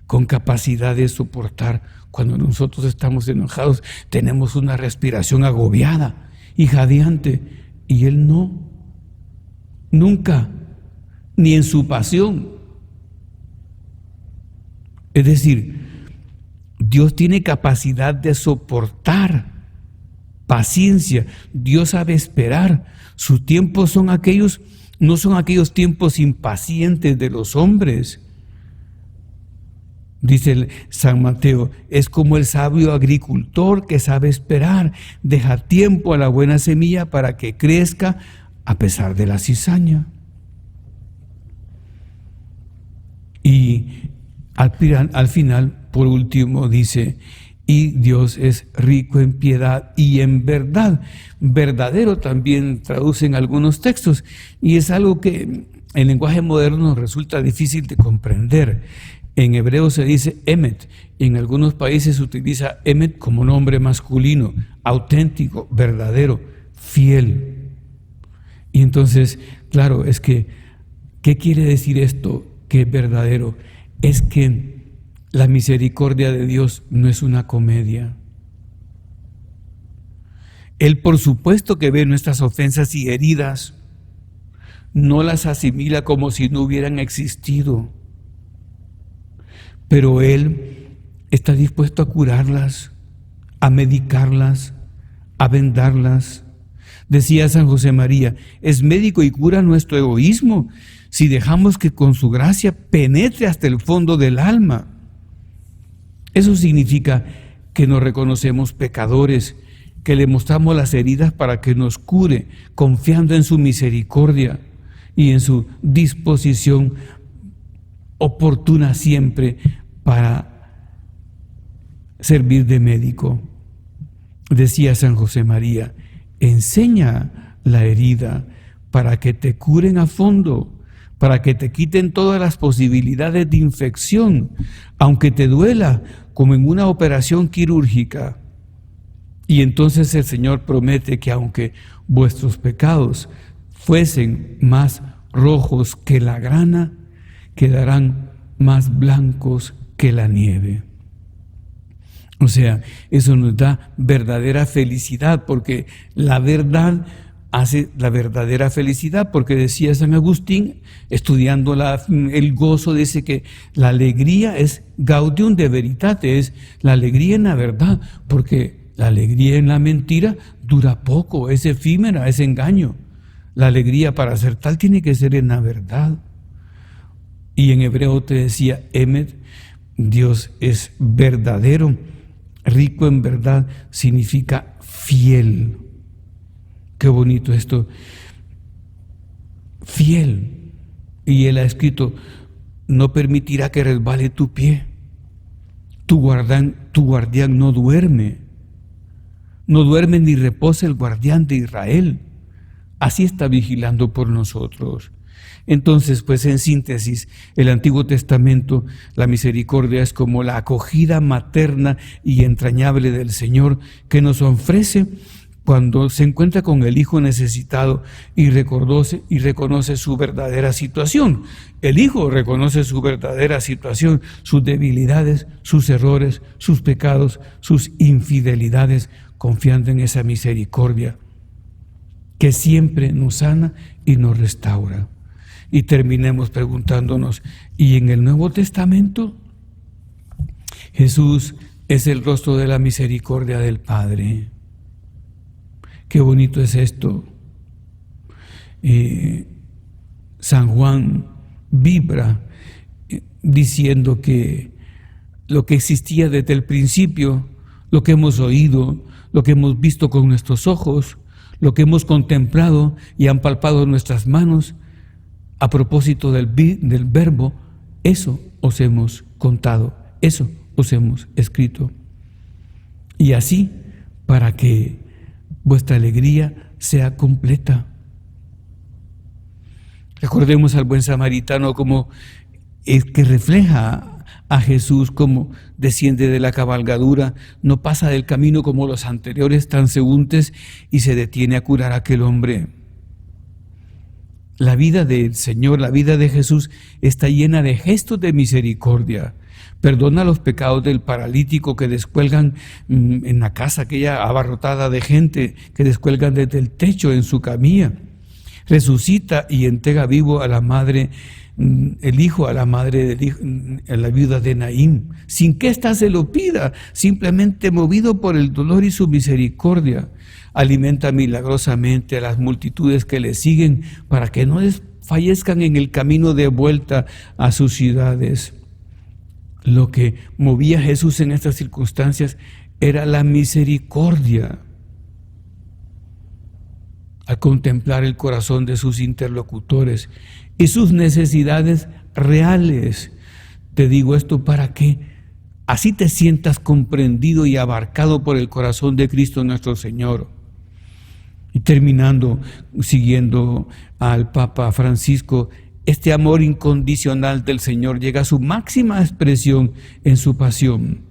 con capacidad de soportar. Cuando nosotros estamos enojados, tenemos una respiración agobiada y jadeante, y Él no, nunca, ni en su pasión. Es decir, Dios tiene capacidad de soportar, paciencia. Dios sabe esperar. Sus tiempos no son aquellos tiempos impacientes de los hombres. Dice San Mateo, es como el sabio agricultor que sabe esperar, deja tiempo a la buena semilla para que crezca a pesar de la cizaña. Y al final, por último, dice, y Dios es rico en piedad y en verdad. Verdadero también traducen algunos textos, y es algo que en lenguaje moderno nos resulta difícil de comprender. En hebreo se dice emet, y en algunos países se utiliza emet como nombre masculino, auténtico, verdadero, fiel. Y entonces, claro, es que, ¿qué quiere decir esto que es verdadero? Es que la misericordia de Dios no es una comedia. Él, por supuesto, que ve nuestras ofensas y heridas, no las asimila como si no hubieran existido, pero Él está dispuesto a curarlas, a medicarlas, a vendarlas. Decía San José María, es médico y cura nuestro egoísmo si dejamos que con su gracia penetre hasta el fondo del alma. Eso significa que nos reconocemos pecadores, que le mostramos las heridas para que nos cure, confiando en su misericordia y en su disposición oportuna siempre para servir de médico. Decía San José María, enseña la herida para que te curen a fondo, para que te quiten todas las posibilidades de infección, aunque te duela, como en una operación quirúrgica. Y entonces el Señor promete que aunque vuestros pecados fuesen más rojos que la grana, quedarán más blancos que la nieve. O sea, eso nos da verdadera felicidad, porque la verdad hace la verdadera felicidad, porque decía San Agustín, estudiando el gozo, dice que la alegría es gaudium de veritate, es la alegría en la verdad, porque la alegría en la mentira dura poco, es efímera, es engaño. La alegría para ser tal tiene que ser en la verdad. Y en hebreo te decía, emet, Dios es verdadero, rico en verdad, significa fiel. Qué bonito esto, fiel. Y Él ha escrito, no permitirá que resbale tu pie. Tu guardián no duerme ni reposa el guardián de Israel. Así está vigilando por nosotros. Entonces, pues en síntesis, el Antiguo Testamento, la misericordia es como la acogida materna y entrañable del Señor que nos ofrece cuando se encuentra con el Hijo necesitado y reconoce su verdadera situación. El Hijo reconoce su verdadera situación, sus debilidades, sus errores, sus pecados, sus infidelidades, confiando en esa misericordia que siempre nos sana y nos restaura. Y terminemos preguntándonos, ¿y en el Nuevo Testamento? Jesús es el rostro de la misericordia del Padre. Qué bonito es esto. San Juan vibra diciendo que lo que existía desde el principio, lo que hemos oído, lo que hemos visto con nuestros ojos, lo que hemos contemplado y han palpado nuestras manos, a propósito del verbo, eso os hemos contado, eso os hemos escrito. Y así, para que vuestra alegría sea completa. Recordemos al buen samaritano como es que refleja a Jesús, como desciende de la cabalgadura, no pasa del camino como los anteriores transeúntes y se detiene a curar a aquel hombre. La vida del Señor, la vida de Jesús está llena de gestos de misericordia. Perdona los pecados del paralítico que descuelgan en la casa aquella abarrotada de gente, que descuelgan desde el techo en su camilla. Resucita y entrega vivo a la madre, el hijo a la madre del hijo, a la viuda de Naín, sin que ésta se lo pida, simplemente movido por el dolor y su misericordia. Alimenta milagrosamente a las multitudes que le siguen para que no desfallezcan en el camino de vuelta a sus ciudades. Lo que movía a Jesús en estas circunstancias era la misericordia. Al contemplar el corazón de sus interlocutores y sus necesidades reales. Te digo esto para que así te sientas comprendido y abarcado por el corazón de Cristo nuestro Señor. Y terminando, siguiendo al Papa Francisco, este amor incondicional del Señor llega a su máxima expresión en su pasión.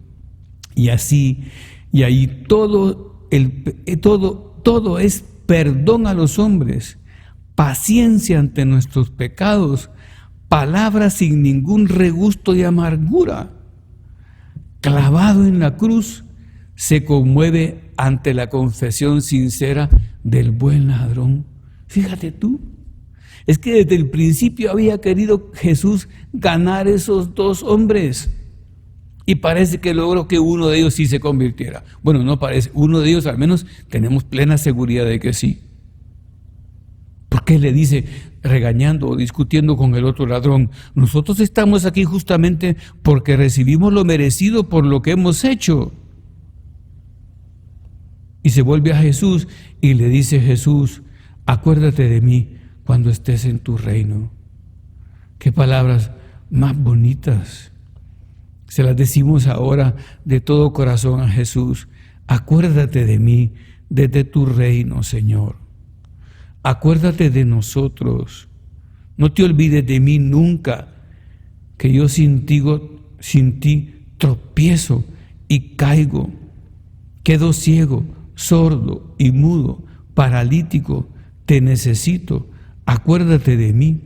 Y ahí todo es perdón a los hombres, paciencia ante nuestros pecados, palabras sin ningún regusto de amargura. Clavado en la cruz, se conmueve ante la confesión sincera del buen ladrón. Fíjate tú, es que desde el principio había querido Jesús ganar esos dos hombres. Y parece que logró que uno de ellos sí se convirtiera. Bueno, no parece, uno de ellos al menos tenemos plena seguridad de que sí. ¿Por qué le dice, regañando o discutiendo con el otro ladrón? Nosotros estamos aquí justamente porque recibimos lo merecido por lo que hemos hecho. Y se vuelve a Jesús y le dice, Jesús, acuérdate de mí cuando estés en tu reino. Qué palabras más bonitas. Se las decimos ahora de todo corazón a Jesús. Acuérdate de mí desde tu reino, Señor. Acuérdate de nosotros. No te olvides de mí nunca, que yo sin ti tropiezo y caigo. Quedo ciego, sordo y mudo, paralítico. Te necesito. Acuérdate de mí.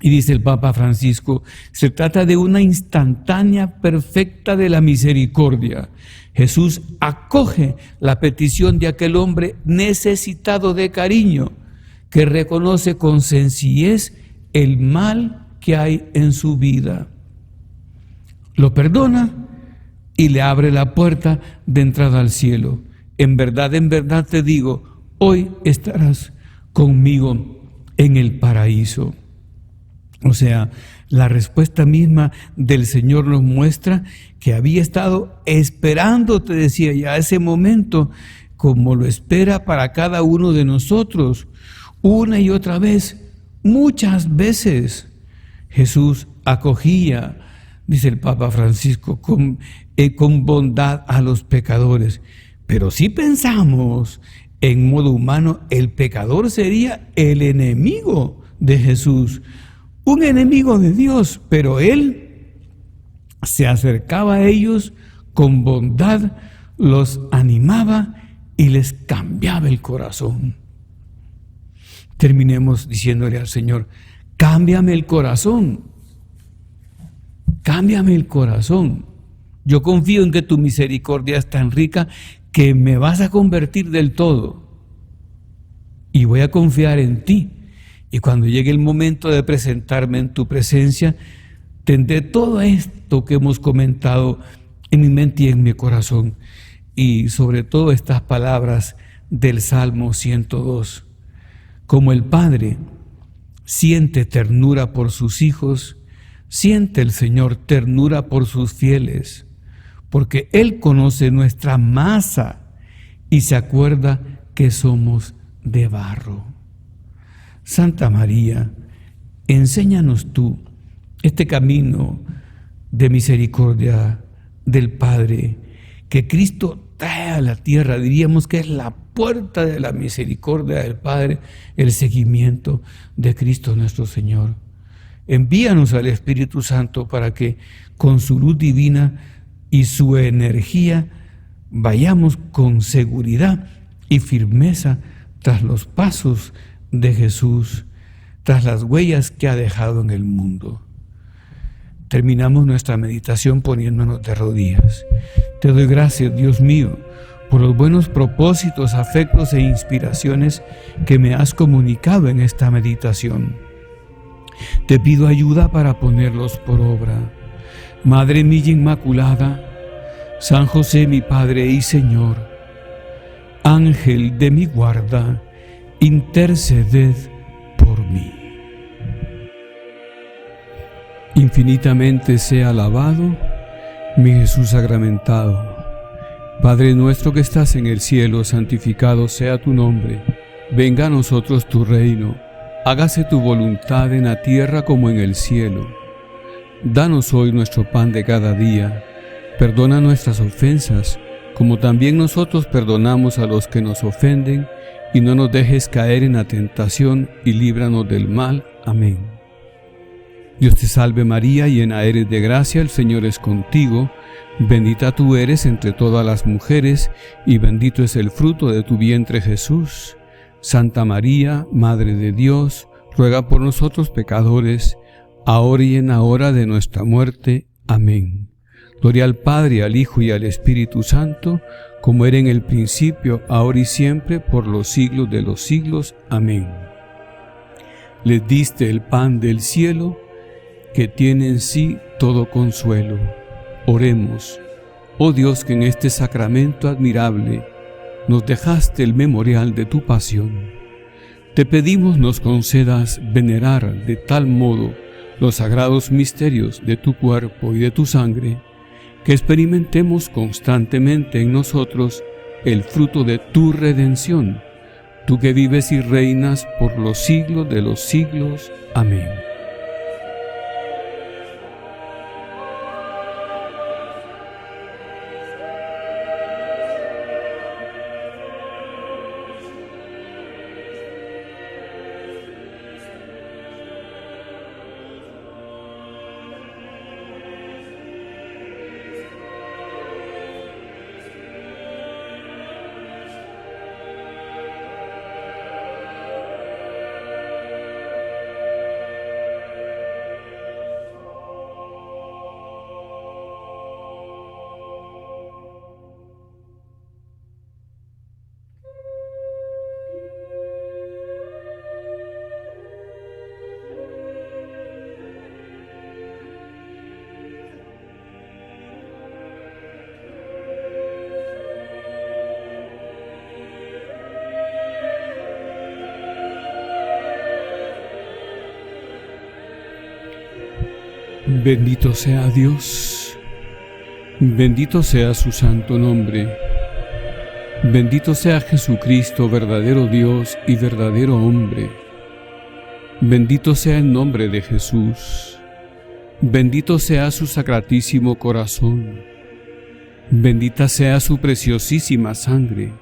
Y dice el Papa Francisco, se trata de una instantánea perfecta de la misericordia. Jesús acoge la petición de aquel hombre necesitado de cariño, que reconoce con sencillez el mal que hay en su vida. Lo perdona y le abre la puerta de entrada al cielo. En verdad te digo, hoy estarás conmigo en el paraíso. O sea, la respuesta misma del Señor nos muestra que había estado esperando, te decía ya, ese momento, como lo espera para cada uno de nosotros, una y otra vez, muchas veces. Jesús acogía, dice el Papa Francisco, con bondad a los pecadores. Pero si pensamos en modo humano, el pecador sería el enemigo de Jesús. Un enemigo de Dios, pero Él se acercaba a ellos con bondad, los animaba y les cambiaba el corazón. Terminemos diciéndole al Señor, cámbiame el corazón, cámbiame el corazón. Yo confío en que tu misericordia es tan rica que me vas a convertir del todo y voy a confiar en ti. Y cuando llegue el momento de presentarme en tu presencia, tendré todo esto que hemos comentado en mi mente y en mi corazón. Y sobre todo estas palabras del Salmo 102. Como el Padre siente ternura por sus hijos, siente el Señor ternura por sus fieles, porque Él conoce nuestra masa y se acuerda que somos de barro. Santa María, enséñanos tú este camino de misericordia del Padre que Cristo trae a la tierra. Diríamos que es la puerta de la misericordia del Padre, el seguimiento de Cristo nuestro Señor. Envíanos al Espíritu Santo para que con su luz divina y su energía vayamos con seguridad y firmeza tras los pasos de Jesús, tras las huellas que ha dejado en el mundo. Terminamos nuestra meditación poniéndonos de rodillas. Te doy gracias, Dios mío, por los buenos propósitos, afectos e inspiraciones que me has comunicado en esta meditación. Te pido ayuda para ponerlos por obra. Madre mía Inmaculada, San José mi Padre y Señor, Ángel de mi guarda, interceded por mí. Infinitamente sea alabado mi Jesús sacramentado. Padre nuestro que estás en el cielo, santificado sea tu nombre. Venga a nosotros tu reino. Hágase tu voluntad en la tierra como en el cielo. Danos hoy nuestro pan de cada día. Perdona nuestras ofensas, como también nosotros perdonamos a los que nos ofenden, y no nos dejes caer en la tentación, y líbranos del mal. Amén. Dios te salve María, llena eres de gracia, el Señor es contigo. Bendita tú eres entre todas las mujeres, y bendito es el fruto de tu vientre Jesús. Santa María, Madre de Dios, ruega por nosotros pecadores, ahora y en la hora de nuestra muerte. Amén. Gloria al Padre, al Hijo y al Espíritu Santo, como era en el principio, ahora y siempre, por los siglos de los siglos. Amén. Les diste el pan del cielo, que tiene en sí todo consuelo. Oremos. Oh Dios, que en este sacramento admirable nos dejaste el memorial de tu pasión. Te pedimos nos concedas venerar de tal modo los sagrados misterios de tu cuerpo y de tu sangre, que experimentemos constantemente en nosotros el fruto de tu redención, tú que vives y reinas por los siglos de los siglos. Amén. Bendito sea Dios, bendito sea su santo nombre, bendito sea Jesucristo, verdadero Dios y verdadero hombre, bendito sea el nombre de Jesús, bendito sea su sacratísimo corazón, bendita sea su preciosísima sangre,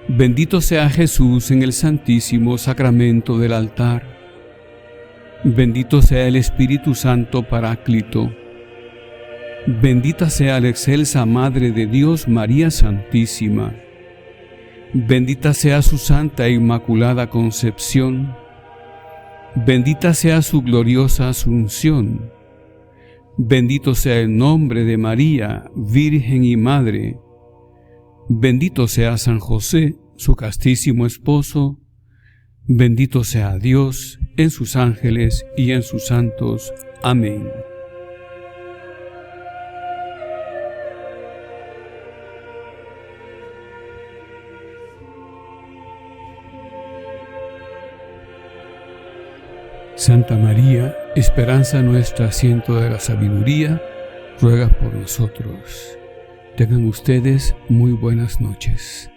bendito sea Jesús en el santísimo sacramento del altar. Bendito sea el Espíritu Santo Paráclito. Bendita sea la excelsa Madre de Dios, María Santísima. Bendita sea su Santa e Inmaculada Concepción. Bendita sea su gloriosa Asunción. Bendito sea el nombre de María, Virgen y Madre. Bendito sea San José, su castísimo esposo. Bendito sea Dios en sus ángeles y en sus santos. Amén. Santa María, esperanza nuestra, asiento de la sabiduría, ruega por nosotros. Tengan ustedes muy buenas noches.